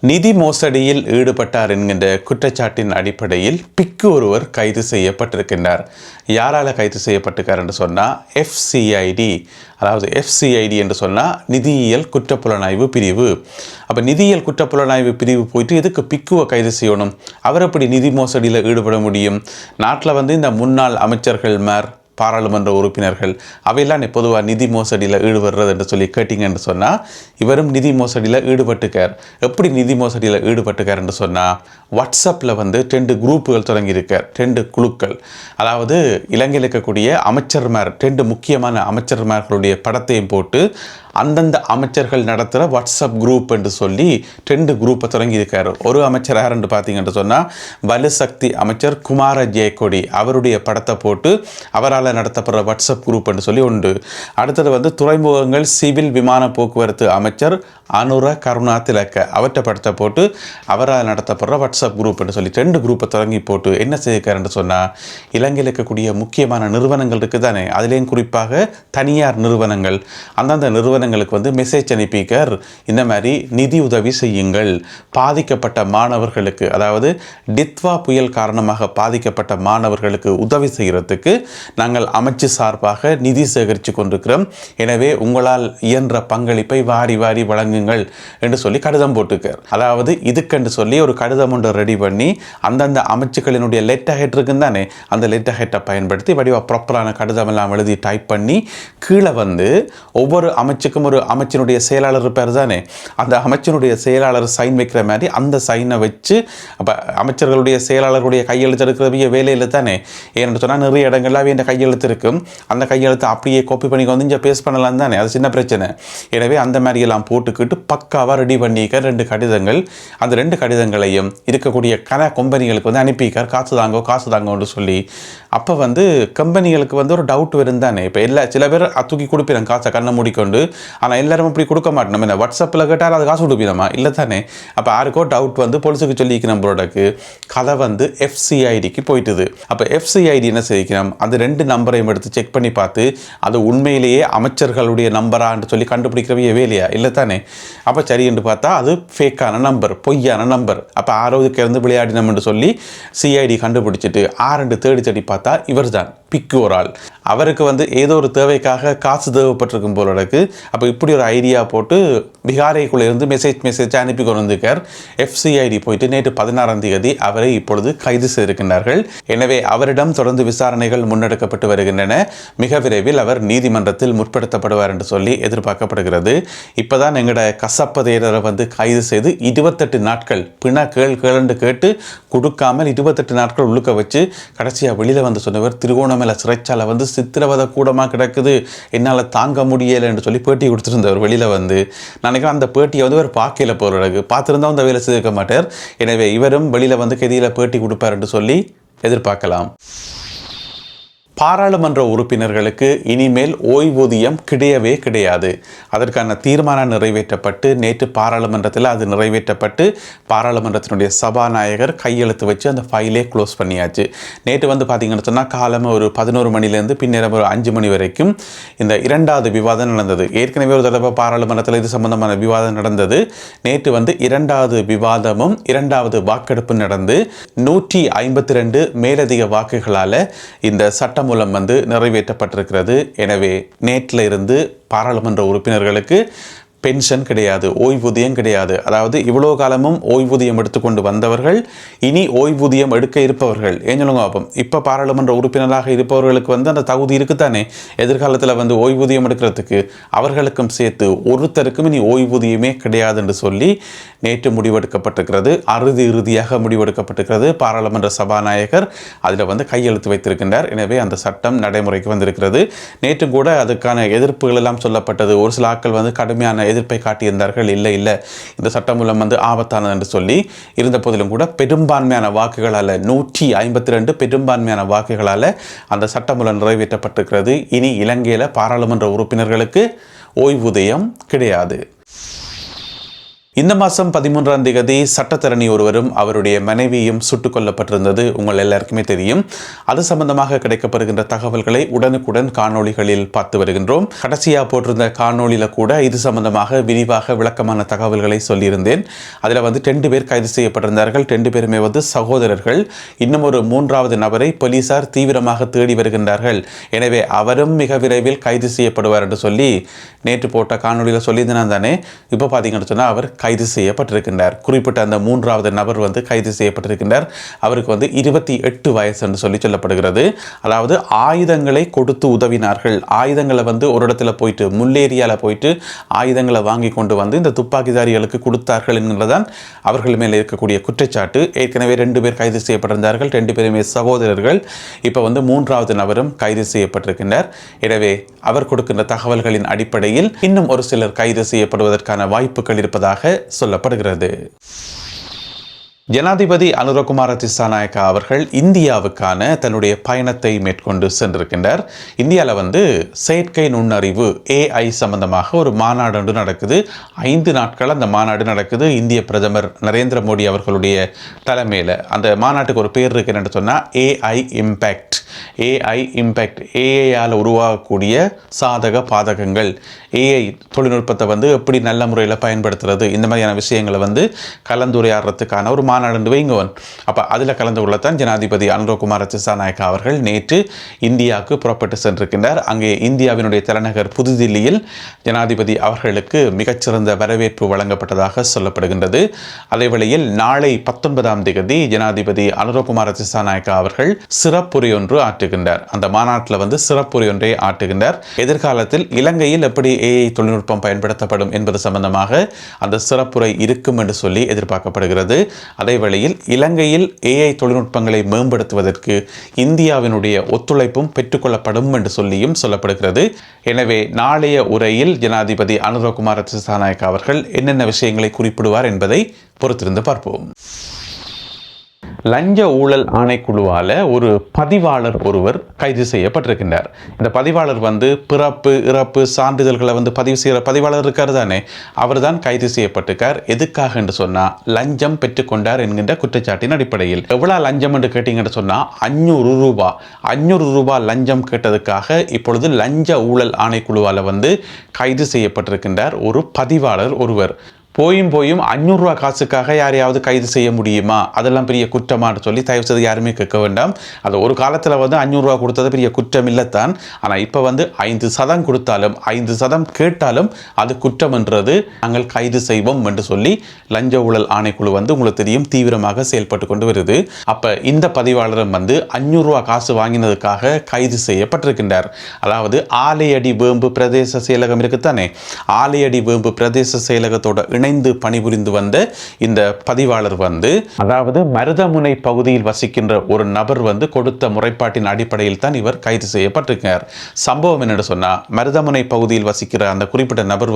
நிதி மோசடியில் ஈடுபட்டார் என்கின்ற குற்றச்சாட்டின் அடிப்படையில் பிக்கு ஒருவர் கைது செய்யப்பட்டிருக்கின்றார். யாரால் கைது செய்யப்பட்டிருக்கார் என்று சொன்னால் எஃப்சிஐடி, அதாவது எஃப்சிஐடி என்று சொன்னால் நிதியியல் குற்றப்புலனாய்வு பிரிவு. அப்போ நிதியியல் குற்றப்புலனாய்வு பிரிவு போயிட்டு எதுக்கு பிக்குவை கைது செய்யணும்? அவர் எப்படி நிதி மோசடியில் ஈடுபட முடியும்? நாட்டில் இந்த முன்னாள் அமைச்சர்கள் பாராளுமன்ற உறுப்பினர்கள் அவையெல்லாம் பொதுவாக நிதி மோசடியில் ஈடுபடுறது என்று சொல்லி கேட்டிங்கன்னு சொன்னால் இவரும் நிதி மோசடியில் ஈடுபட்டுக்கார். எப்படி நிதி மோசடியில் ஈடுபட்டுக்கார் என்று சொன்னால் வாட்ஸ்அப்பில் 2 குரூப்புகள் தொடங்கியிருக்கார், 2 குழுக்கள். அதாவது இலங்கையில் இருக்கக்கூடிய அமைச்சர்மார், 2 முக்கியமான அமைச்சர்மார்களுடைய படத்தையும் போட்டு அந்தந்த அமைச்சர்கள் நடத்துகிற வாட்ஸ்அப் குரூப் என்று சொல்லி 2 குரூப்பை தொடங்கியிருக்காரு. ஒரு அமைச்சர் யாருன்னு பார்த்தீங்கன்னு சொன்னால் வலுசக்தி அமைச்சர் குமார ஜெயக்கொடி, அவருடைய படத்தை போட்டு அவரால் நடத்தப்படுற வாட்ஸ்அப் குரூப் என்று சொல்லி உண்டு. அடுத்தது துறைமுகங்கள் சிவில் விமான போக்குவரத்து அமைச்சர் அனுர கருணா திலக்க, அவற்றை படத்தை போட்டு அவரால் நடத்தப்படுற வாட்ஸ்அப் குரூப் என்று சொல்லி 2 குரூப்பை தொடங்கி போட்டு என்ன செய்யிருக்காருன்னு சொன்னால் இலங்கையில் இருக்கக்கூடிய முக்கியமான நிறுவனங்கள் இருக்குது தானே, அதுலேயும் குறிப்பாக தனியார் நிறுவனங்கள், அந்தந்த நிறுவனங்களுக்கு மெசேஜ் அனுப்பிக்கார். இந்த மாதிரி நிதி உதவி செய்யுங்கள், பாதிக்கப்பட்ட மாணவர்களுக்கு, அதாவது டித்வா புயல் காரணமாக பாதிக்கப்பட்ட மாணவர்களுக்கு உதவி செய்கிறதுக்கு நாங்கள் அமைச்சு சார்பாக நிதி சேகரித்து கொண்டிருக்கிறோம், எனவே உங்களால் இயன்ற பங்களிப்பை வாரி வாரி வழங்குங்கள் என்று சொல்லி கடிதம் போட்டுக்கார். அதாவது இதுக்கென்று சொல்லி ஒரு கடிதம் ஒன்று ரெடி பண்ணி அந்தந்த அமைச்சுக்களினுடைய லெட்டர் ஹெட் இருக்குன்னு தானே, அந்த லெட்டர் ஹெட்டை பயன்படுத்தி வடிவா ப்ராப்பரான கடிதம் எல்லாம் எழுதி டைப் பண்ணி கீழே ஒவ்வொரு அமைச்சுக்கும் ஒரு அமைச்சினுடைய செயலாளர் இருப்பார் தானே, அந்த அமைச்சினுடைய செயலாளர் சைன் வைக்கிற மாதிரி அந்த சைனை வச்சு, அப்போ அமைச்சர்களுடைய செயலாளர்களுடைய கையெழுத்து எடுக்கிற வேலையில் தானே, ஏன்னு சொன்னால் நிறைய இடங்கள்ல இந்த கையெழுத்து இருக்கும், அந்த கையெழுத்தை அப்படியே காப்பி பண்ணி இங்கே பேஸ்ட் பண்ணலாம் தானே, அது சின்ன பிரச்சனை. எனவே அந்த மாதிரி எல்லாம் போட்டுக்கிட்டு பக்காவாக ரெடி பண்ணிக்க 2 கடிதங்கள், அந்த 2 கடிதங்களையும் இருக்கக்கூடிய கம்பெனிகளுக்கு அனுப்பிக்கார். காசு தாங்கன்னு சொல்லி. அப்போ கம்பெனிகளுக்கு ஒரு டவுட் வரும் தானே. இப்போ சில பேர் தூக்கி கொடுப்பிடும் காசை கண்ணை மூடிக்கொண்டு, ஆனால் எல்லாரும் அப்படி கொடுக்க மாட்டோம். நம்ம இந்த வாட்ஸ்அப்பில் கேட்டால் அது காசு கொடுப்பிடமா இல்லை தானே. அப்போ யாருக்கோ டவுட் போலீஸுக்கு சொல்லிக்கணும், நம்மளோடக்கு கதை எஃப்சிஐடிக்கு போயிட்டுது. அப்போ எஃப்சிஐடி என்ன செய்யணும், அந்த 2 நம்பரையும் எடுத்து செக் பண்ணி பார்த்து அது உண்மையிலேயே அமைச்சர்களுடைய நம்பரான்னு சொல்லி கண்டுபிடிக்கிறவே வேலையா இல்லை தானே. அப்போ சரி என்று பார்த்தா அது ஃபேக்கான நம்பர், பொய்யான நம்பர். அப்போ ஆரோதுக்கு இருந்து விளையாடினோம்னு சொல்லி சிஐடி கண்டுபிடிச்சிட்டு தேடி பார்த்தா இவர் தான் பிக்கு ஒரு ஆள். அவருக்கு ஏதோ ஒரு தேவைக்காக காசு தேவைப்பட்டிருக்கும் போலக்கு. அப்போ இப்படி ஒரு ஐடியா போட்டு பிகாரைக்குள்ளே இருந்து மெசேஜ் அனுப்பி கொண்டு வந்திருக்கார். எஃப்சிஐடி போயிட்டு நேற்று 16ஆம் தேதி அவரை இப்பொழுது கைது செய்திருக்கின்றார்கள். எனவே அவரிடம் தொடர்ந்து விசாரணைகள் முன்னெடுக்கப்பட்டு வருகின்றன. மிக விரைவில் அவர் நீதிமன்றத்தில் முற்படுத்தப்படுவார் என்று சொல்லி எதிர்பார்க்கப்படுகிறது. இப்போதான் எங்களோட கசப்பதையரை கைது செய்து 28 நாட்கள் பிண கேள்ண்டு கேட்டு கொடுக்காமல் 28 நாட்கள் உள்ளுக்க வச்சு கடைசியாக வெளியில் சொன்னவர் திருகோணமலை சிறைச்சாலை சித்திரவதை கூடமாக கிடக்குது, என்னால் தாங்க முடியலை என்று சொல்லி பேட்டி கொடுத்துருந்தவர் வெளியில் நான் நினைக்கிறேன் அந்த பேட்டியை அவர் பார்க்கல போகிறக்கு, பார்த்துருந்தா அந்த வேலை செய்திருக்க மாட்டார். எனவே இவரும் வெளியில் கதியில் பேட்டி கொடுப்பார் என்று சொல்லி எதிர்பார்க்கலாம். பாராளுமன்ற உறுப்பினர்களுக்கு இனிமேல் ஓய்வூதியம் கிடையவே கிடையாது. அதற்கான தீர்மானம் நிறைவேற்றப்பட்டு நேற்று பாராளுமன்றத்தில் அது நிறைவேற்றப்பட்டு பாராளுமன்றத்தினுடைய சபாநாயகர் கையெழுத்து வச்சு அந்த ஃபைலே க்ளோஸ் பண்ணியாச்சு. நேற்று பார்த்தீங்கன்னு சொன்னால் காலமாக ஒரு 11 மணிலேருந்து பின்னர் ஒரு 5 மணி வரைக்கும் இந்த 2வது விவாதம் நடந்தது. ஏற்கனவே ஒரு தடவை பாராளுமன்றத்தில் இது சம்பந்தமான விவாதம் நடந்தது. நேற்று 2வது விவாதமும் 2வது வாக்கெடுப்பு நடந்து 152 மேலதிக வாக்குகளால் இந்த சட்டம் மூலம் நிறைவேற்றப்பட்டிருக்கிறது. எனவே நேற்றில் இருந்து பாராளுமன்ற உறுப்பினர்களுக்கு பென்ஷன் கிடையாது, ஓய்வூதியம் கிடையாது. அதாவது இவ்வளோ காலமும் ஓய்வூதியம் எடுத்துக்கொண்டு வந்தவர்கள் இனி ஓய்வூதியம் எடுக்க இருப்பவர்கள் ஏன் சொல்லுங்க பார்ப்போம். இப்போ பாராளுமன்ற உறுப்பினராக இருப்பவர்களுக்கு அந்த தகுதி இருக்குத்தானே, எதிர்காலத்தில் ஓய்வூதியம் எடுக்கிறதுக்கு அவர்களுக்கும் சேர்த்து ஒருத்தருக்கும் இனி ஓய்வூதியமே கிடையாது என்று சொல்லி நேற்று முடிவெடுக்கப்பட்டிருக்கிறது. இறுதியாக முடிவெடுக்கப்பட்டிருக்கிறது. பாராளுமன்ற சபாநாயகர் அதில் கையெழுத்து வைத்திருக்கின்றார். எனவே அந்த சட்டம் நடைமுறைக்கு வந்திருக்கிறது. நேற்று கூட அதுக்கான எதிர்ப்புகள் எல்லாம் சொல்லப்பட்டது. ஒரு சில ஆட்கள் கடுமையான எதிர்ப்பை காட்டியிருந்தார்கள். இல்லை இந்த சட்டமூலம் ஆபத்தானது என்று சொல்லி இருந்த போதிலும் கூட பெரும்பான்மையான வாக்குகளால் 152 பெரும்பான்மையான வாக்குகளால் அந்த சட்டமூலம் நிறைவேற்றப்பட்டிருக்கிறது. இனி இலங்கையில் பாராளுமன்ற உறுப்பினர்களுக்கு ஓய்வூதியம் கிடையாது. இந்த மாதம் 13ஆம் தேதி சட்டத்தரணி ஒருவரும் அவருடைய மனைவியும் சுட்டுக் கொல்லப்பட்டிருந்தது உங்கள் எல்லாருக்குமே தெரியும். அது சம்பந்தமாக கிடைக்கப்படுகின்ற தகவல்களை உடனுக்குடன் காணொளிகளில் பார்த்து வருகின்றோம். கடைசியாக போட்டிருந்த காணொளியில் கூட இது சம்பந்தமாக விரிவாக விளக்கமான தகவல்களை சொல்லியிருந்தேன். அதில் 2 பேர் கைது செய்யப்பட்டிருந்தார்கள். 2 பேருமே சகோதரர்கள். இன்னும் ஒரு 3வது நபரை போலீசார் தீவிரமாக தேடி வருகின்றார்கள். எனவே அவரும் மிக விரைவில் கைது செய்யப்படுவார் என்று சொல்லி நேற்று போட்ட காணொளியில் சொல்லியிருந்தேன் தானே. இப்போ பார்த்தீங்கன்னு சொன்னால் அவர் கைது செய்யப்பட்டிருக்கின்றார். குறிப்பிட்ட அந்த 3வது நபர் கைது செய்யப்பட்டிருக்கின்றார். அவருக்கு 28 வயசு என்று சொல்லப்படுகிறது. அதாவது ஆயுதங்களை கொடுத்து உதவினார்கள். ஆயுதங்களை ஒரு இடத்துல போயிட்டு முள்ளேரியாவில் போயிட்டு ஆயுதங்களை வாங்கி கொண்டு இந்த துப்பாக்கிதாரிகளுக்கு கொடுத்தார்கள் என்கிறதான் அவர்கள் மேலே இருக்கக்கூடிய குற்றச்சாட்டு. ஏற்கனவே 2 பேர் கைது செய்யப்பட்டிருந்தார்கள். 2 பேருமே சகோதரர்கள். இப்போ 3வது நபரும் கைது செய்யப்பட்டிருக்கின்றார். எனவே அவர் கொடுக்கின்ற தகவல்களின் அடிப்படையில் இன்னும் ஒரு சிலர் கைது செய்யப்படுவதற்கான வாய்ப்புகள் இருப்பதாக சொல்லப்படுகிறது. ஜனாதிபதி அனுரகுமார திசாநாயக்கா அவர்கள் இந்தியாவுக்கான தன்னுடைய பயணத்தை மேற்கொண்டு சென்றிருக்கின்றார். இந்தியாவில் செயற்கை நுண்ணறிவு AI சம்பந்தமாக ஒரு மாநாடு ஒன்று நடக்குது. 5 நாட்கள் அந்த மாநாடு நடக்குது. இந்திய பிரதமர் நரேந்திர மோடி அவர்களுடைய தலைமையில் அந்த மாநாட்டுக்கு ஒரு பேர் இருக்கு என்னன்னு சொன்னால் AI இம்பேக்ட். AI உருவாகக்கூடிய சாதக பாதகங்கள், AI தொழில்நுட்பத்தை எப்படி நல்ல முறையில் பயன்படுத்துறது, இந்த மாதிரியான விஷயங்களை கலந்துரையாடுறதுக்கான ஒரு மாநாடு வைங்கவன். அப்போ அதில் கலந்து கொள்ளத்தான் ஜனாதிபதி அனுரகுமார திசாநாயக்கா அவர்கள் நேற்று இந்தியாவுக்கு புறப்பட்டு சென்றிருக்கின்றார். அங்கே இந்தியாவினுடைய தலைநகர் புதுதில்லியில் ஜனாதிபதி அவர்களுக்கு மிகச்சிறந்த வரவேற்பு வழங்கப்பட்டதாக சொல்லப்படுகின்றது. அதே வேளையில் நாளை 19ஆம் தேதி ஜனாதிபதி அனுரகுமார திசாநாயக்கா அவர்கள் சிறப்புரை ஒன்று ஆற்றுகின்றார். அந்த மாநாட்டில் சிறப்புரை ஒன்றை ஆற்றுகின்றார். எதிர்காலத்தில் இலங்கையில் எப்படி AI தொழில்நுட்பம் பயன்படுத்தப்படும் என்பது சம்பந்தமாக அந்த சிறப்புரை இருக்கும் என்று சொல்லி எதிர்பார்க்கப்படுகிறது. அதே வேளையில் இலங்கையில் AI தொழில்நுட்பங்களை மேம்படுத்துவதற்கு இந்தியாவினுடைய ஒத்துழைப்பும் பெற்றுக்கொள்ளப்படும் என்று சொல்லியும் சொல்லப்படுகிறது. எனவே நாளைய உரையில் ஜனாதிபதி அனுரகுமார திசாநாயக்கா அவர்கள் என்னென்ன விஷயங்களை குறிப்பிடுவார் என்பதை பொறுத்திருந்து பார்ப்போம். லஞ்ச ஊழல் ஆணைக்குழுவால் ஒரு பதிவாளர் ஒருவர் கைது செய்யப்பட்டிருக்கின்றார். இந்த பதிவாளர் பிறப்பு இறப்பு சான்றிதழ்களை பதிவு செய்கிற பதிவாளர் இருக்கார் தானே, அவர் தான் கைது செய்யப்பட்டிருக்கார். எதுக்காக என்று சொன்னால் லஞ்சம் பெற்றுக்கொண்டார் என்கின்ற குற்றச்சாட்டின் அடிப்படையில். எவ்வளோ லஞ்சம் என்று கேட்டீங்கன்னு சொன்னால் 500 ரூபாய் லஞ்சம் கேட்டதுக்காக இப்பொழுது லஞ்ச ஊழல் ஆணைக்குழுவால் கைது செய்யப்பட்டிருக்கின்றார் ஒரு பதிவாளர் ஒருவர். போயும் 500 ரூபா காசுக்காக யாரையாவது கைது செய்ய முடியுமா? அதெல்லாம் பெரிய குற்றமானு சொல்லி தயவு செய்து யாருமே கேட்க வேண்டாம். அது ஒரு காலத்தில் 500 ரூபா கொடுத்தது பெரிய குற்றம் இல்லைத்தான். ஆனால் இப்போ 5% கொடுத்தாலும் 5% கேட்டாலும் அது குற்றம் என்றது நாங்கள் கைது செய்வோம் என்று சொல்லி லஞ்ச ஊழல் ஆணைக்குழு உங்களுக்கு தெரியும் தீவிரமாக செயல்பட்டு கொண்டு வருது. அப்போ இந்த பதிவாளரும் 500 ரூபா காசு வாங்கினதுக்காக கைது செய்யப்பட்டிருக்கின்றார். அதாவது ஆலையடி வேம்பு பிரதேச செயலகம் இருக்குத்தானே, ஆலையடி வேம்பு பிரதேச செயலகத்தோட இணைந்து பணிபுரிந்து வந்த இந்த பதிவாளர் அதாவது மருதமுனை பகுதியில் வசிக்கின்ற ஒரு நபர் கொடுத்த முறைப்பாட்டின் அடிப்படையில் தான் இவர் கைது செய்யப்பட்டிருக்கிறார். சம்பவம் என்னன்னு சொன்னா, மருதமுனை பகுதியில் வசிக்கிற அந்த குறிப்பிட்ட நபர்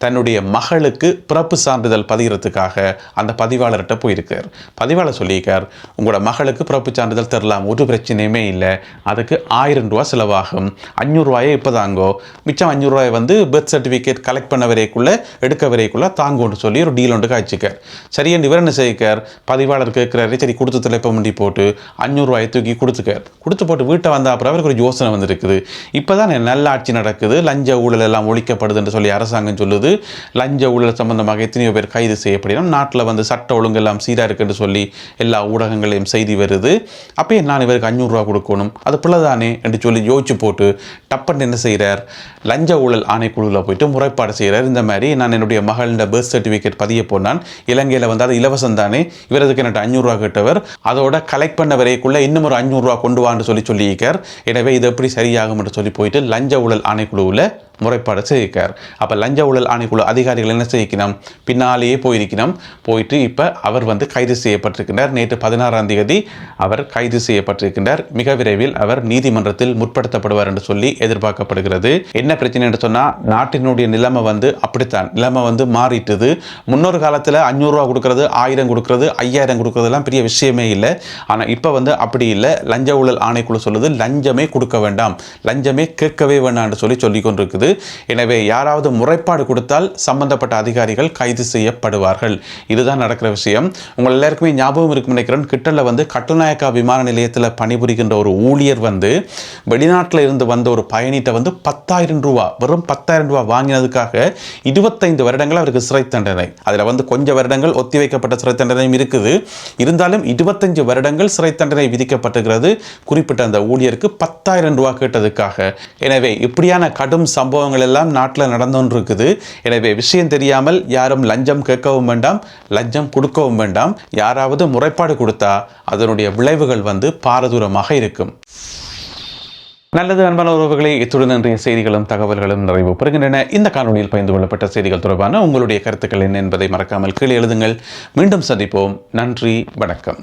தன்னுடைய மகளுக்கு பிறப்பு சான்றிதழ் பதிகிறதுக்காக அந்த பதிவாளர்கிட்ட போயிருக்கார். பதிவாளர் சொல்லியிருக்கார், உங்களோட மகளுக்கு பிறப்பு சான்றிதழ் தரலாம், ஒரு பிரச்சனையுமே இல்லை, அதுக்கு 1000 ரூபாய் செலவாகும், 500 ரூபாயை இப்போதாங்கோ, மிச்சம் 500 ரூபாய் பர்த் சர்டிஃபிகேட் கலெக்ட் பண்ண வரைக்குள்ள எடுக்க வரைக்குள்ள தாங்கன்னு சொல்லி ஒரு டீல் ஒன்று காய்ச்சிக்கார். சரியா இவர் என்ன செய்யக்கார், பதிவாளர் கேட்கிறாரு, சரி கொடுத்து தலைப்ப முண்டி போட்டு 500 ரூபாயை தூக்கி கொடுத்து போட்டு வீட்டை வந்த அப்புறம் அவருக்கு ஒரு யோசனை வந்திருக்குது. இப்போதான் நல்ல ஆட்சி நடக்குது, லஞ்ச ஊழல் எல்லாம் ஒழிக்கப்படுது என்று சொல்லி அரசாங்கம் சொல்லுது. லஞ்ச ஊழல் சம்பந்தமாக எத்தனையோ பேர் கைது செய்யப்படணும், நாட்டில் சட்ட ஒழுங்கு எல்லாம் சீராக இருக்குன்னு சொல்லி எல்லா ஊடகங்களையும் செய்தி வருது. அப்போ நான் இவருக்கு 500 ரூபா கொடுக்கணும், அது பிள்ளைதானே என்று சொல்லி யோசிச்சு போட்டு டப்பன் என்ன செய்கிறார், லஞ்ச ஊழல் ஆணைக்குழுவில் போயிட்டு முறைப்பாடு செய்கிறார். இந்த மாதிரி நான் என்னுடைய மகளின் பர்த் சர்டிஃபிகேட் பதிய போனான், இலங்கையில் அது இலவசம் தானே, இவரதுக்கு என்ன 500 ரூபா கேட்டவர், அதோட கலெக்ட் பண்ண வரைக்குள்ள இன்னும் ஒரு 500 ரூபா கொண்டு வான்னு சொல்லியிருக்கார். எனவே இது எப்படி சரியாகும் என்று சொல்லி போயிட்டு லஞ்ச ஊழல் ஆணைக்குழுவில் முறைப்பாடு செய்திருக்கார். அப்போ லஞ்ச ஊழல் ஆணைக்குழு அதிகாரிகள் என்ன செய்யணும், பின்னாலேயே போயிட்டு இப்போ அவர் கைது செய்யப்பட்டிருக்கின்றார். நேற்று 16ஆம் தேதி அவர் கைது செய்யப்பட்டிருக்கின்றார். மிக விரைவில் அவர் நீதிமன்றத்தில் முற்படுத்தப்படுவார் என்று சொல்லி எதிர்பார்க்கப்படுகிறது. என்ன பிரச்சனை என்று சொன்னால், நாட்டினுடைய நிலைமை அப்படித்தான், நிலைமை மாறிட்டுது. முன்னொரு காலத்தில் 500 ரூபா கொடுக்கறது, 1000 கொடுக்கறது, 5000 கொடுக்கறதுலாம் பெரிய விஷயமே இல்லை. ஆனால் இப்போ அப்படி இல்லை. லஞ்ச ஊழல் ஆணைக்குழு சொல்லுது, லஞ்சமே கொடுக்க வேண்டாம், லஞ்சமே கேட்கவே வேண்டாம் என்று சொல்லி கொண்டிருக்குது. எனவே யாராவது முறைப்பாடு கொடுத்தால் சம்பந்தப்பட்ட அதிகாரிகள் கைது செய்யப்படுவார்கள். இதுதான் நடக்கிற விஷயம். உங்கள் எல்லாருக்குமே ஞாபகம் இருக்கும் நினைக்கிறேன், கிட்டல வந்து கட்டுநாயக்கா விமான நிலையத்தில் பணிபுரிகின்ற ஒரு ஊழியர் வந்து வெளிநாட்டில் இருந்து வந்த ஒரு பயணிட்ட வந்து 10,000 ரூபா, வெறும் 10,000 ரூபா வாங்கினதுக்காக 25 வருடங்கள் அவருக்கு சிறை தண்டனை. அதில் வந்து கொஞ்சம் வருடங்கள் ஒத்திவைக்கப்பட்ட சிறை தண்டனையும் இருக்குது. இருந்தாலும் 25 வருடங்கள் சிறை தண்டனை விதிக்கப்பட்டிருக்கிறது குறிப்பிட்ட அந்த ஊழியருக்கு 10,000 ரூபா கேட்டதுக்காக. எனவே இப்படியான கடும் சம்பவங்கள் எல்லாம் நாட்டில் நடந்து இருக்குது. எனவே விஷயம் தெரியாமல் யாரும் லஞ்சம் கேட்கவும் வேண்டாம், லஞ்சம் கொடுக்கவும் வேண்டாம். யாராவது முறைப்பாடு கொடுத்தா அதனுடைய விளைவுகள் வந்து பாரதூரமாக இருக்கும். நல்லது அன்பான உறவுகளே, இத்துடன் இன்றைய செய்திகளும் தகவல்களும் நிறைவு பெறுகின்றன. இந்த காணொலியில் பகிர்ந்து கொள்ளப்பட்ட செய்திகள் தொடர்பான உங்களுடைய கருத்துக்கள் என்ன என்பதை மறக்காமல் கீழே எழுதுங்கள். மீண்டும் சந்திப்போம். நன்றி, வணக்கம்.